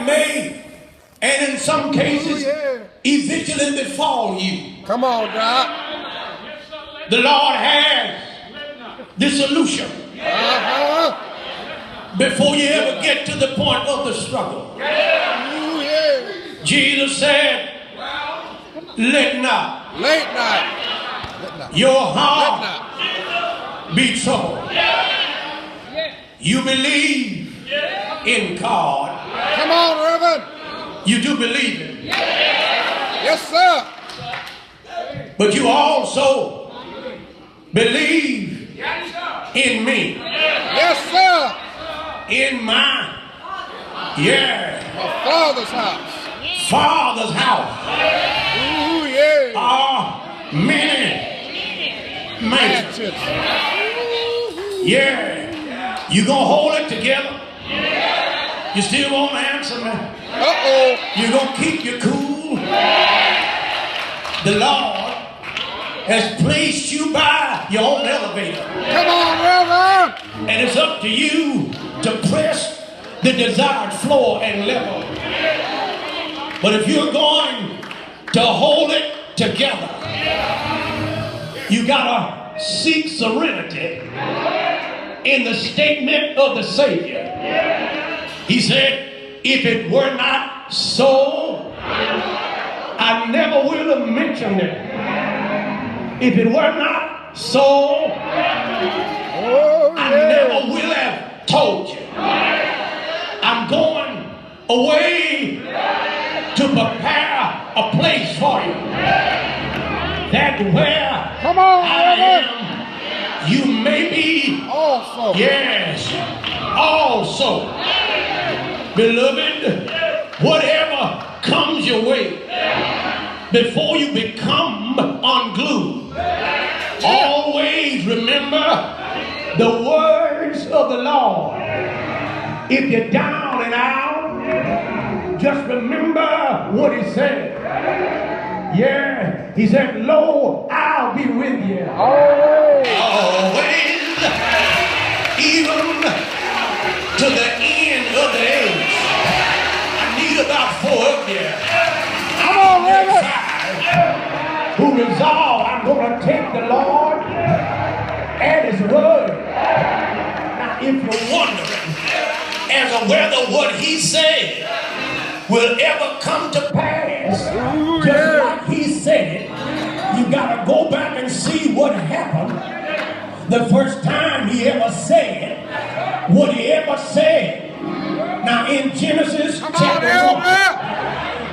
may, and in some cases, eventually befall you. Come on, God. The Lord has the solution before you ever get to the point of the struggle. Jesus said, let not your heart be troubled. You believe in God. Come on, Reverend. You do believe it. Yes, sir. But you also believe in me. Yes, sir. In my Father's house. Father's house. Ooh, yeah. Are many mansions. Yeah. You gonna hold it together? You still won't answer me? You gonna keep your cool? The Lord has placed you by your own elevator. Come on, Reverend. And it's up to you to press the desired floor and level. But if you're going to hold it together, you gotta seek serenity in the statement of the Savior. He said, if it were not so, I never would have mentioned it. If it were not so, I never will have told you. I'm going away to prepare a place for you. That where Come on, I am, you may be also. Yes, also. Beloved, whatever comes your way, before you become unglued, always remember the words of the Lord. If you're down and out, just remember what he said. Yeah, he said, lo, I'll be with you. Always. Even to the end of the age. I need about 4 of you. Come on, Reverend. Who resolve, I'm going to take the Lord at his word. Now, if you're wondering as to whether what he said will ever come to pass, just like he said, you got to go back and see what happened the first time he ever said what he ever said. Now, in Genesis chapter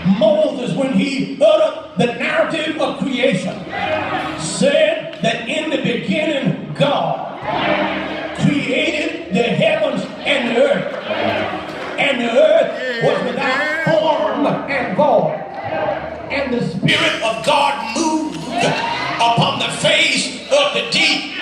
1, Moses, when he uttered the narrative of creation, said that in the beginning God created the heavens and the earth. And the earth was without form and void. And the Spirit of God moved upon the face of the deep.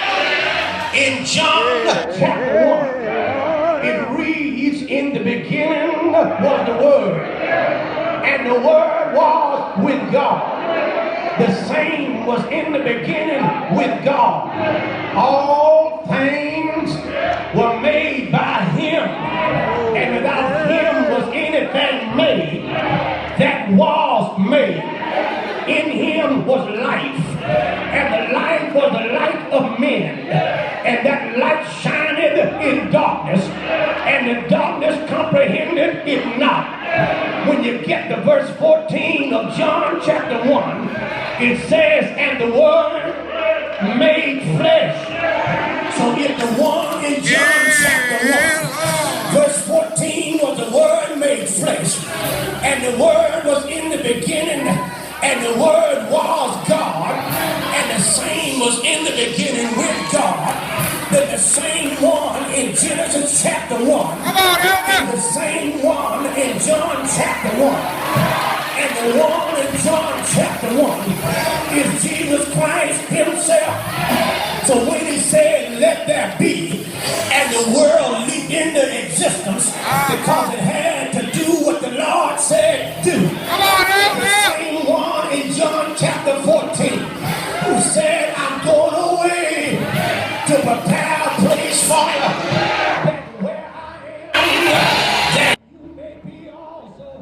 In John chapter 1, it reads, in the beginning was the Word, and the Word was with God. The same was in the beginning with God. All things were made by him, and without him was anything made that was made. In him was life, and the life was the light of men, and that light shined in darkness, and the darkness comprehended it not. When you get to verse 14 of John chapter 1, it says, and the Word made flesh. So if the one in John chapter 1, verse 14 was the Word made flesh, and the Word was in the beginning, and the Word was God, and the same was in the beginning with God, then the same one in Genesis chapter 1, and the same one in John chapter 1, and the one in John chapter 1 is Jesus Christ himself. So when he said, let there be, and the world leaped into existence because it had to do what the Lord said do. The same one in John chapter 14 who said, I'm going away to prepare a place for you, that where I am, that you may be also.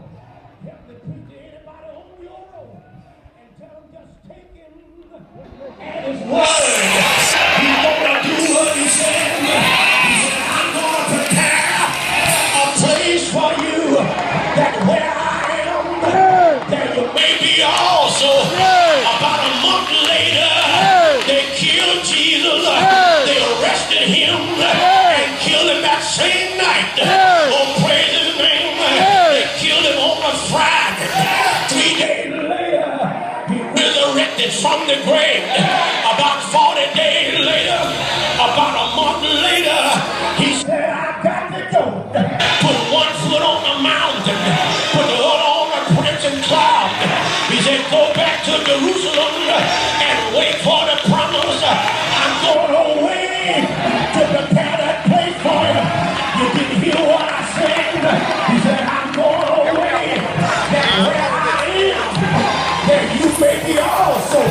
from the grave. About 40 days later, about a month later, he said, I got to go. Put one foot on the mountain, put the other on the crimson cloud. He said, go back to Jerusalem and wait for the promise. I'm going away to prepare that place for you. You didn't hear what I said. He said, I'm going away. That where I am, that you may be also.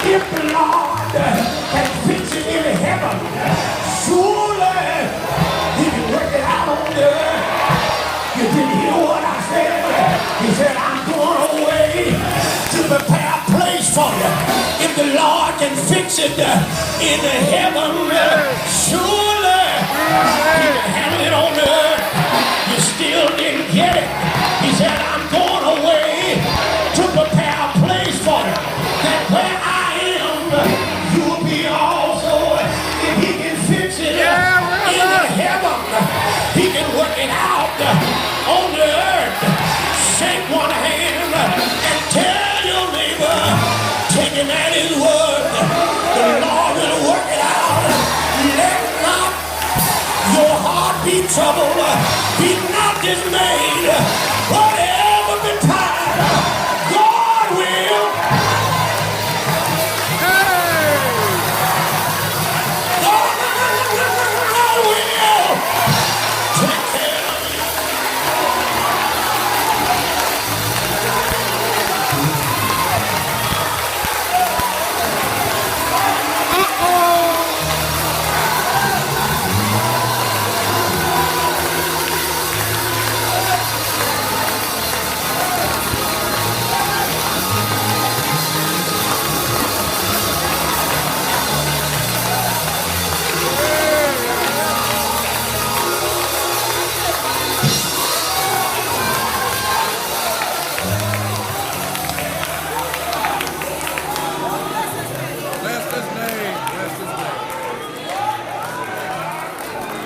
If the Lord can fix it in heaven, surely he can work it out on the earth. You didn't hear what I said. He said, I'm going away to prepare a place for you. If the Lord can fix it in the heaven, surely he can handle it on the earth. You still didn't get it. He said, I'm going away to prepare a place for you. That where I am, you'll be also. If he can fix it in the heaven, he can work it out on the earth. Shake one hand and tell your neighbor, take him at his word. The Lord will work it out. Let not your heart be troubled. Be not dismayed.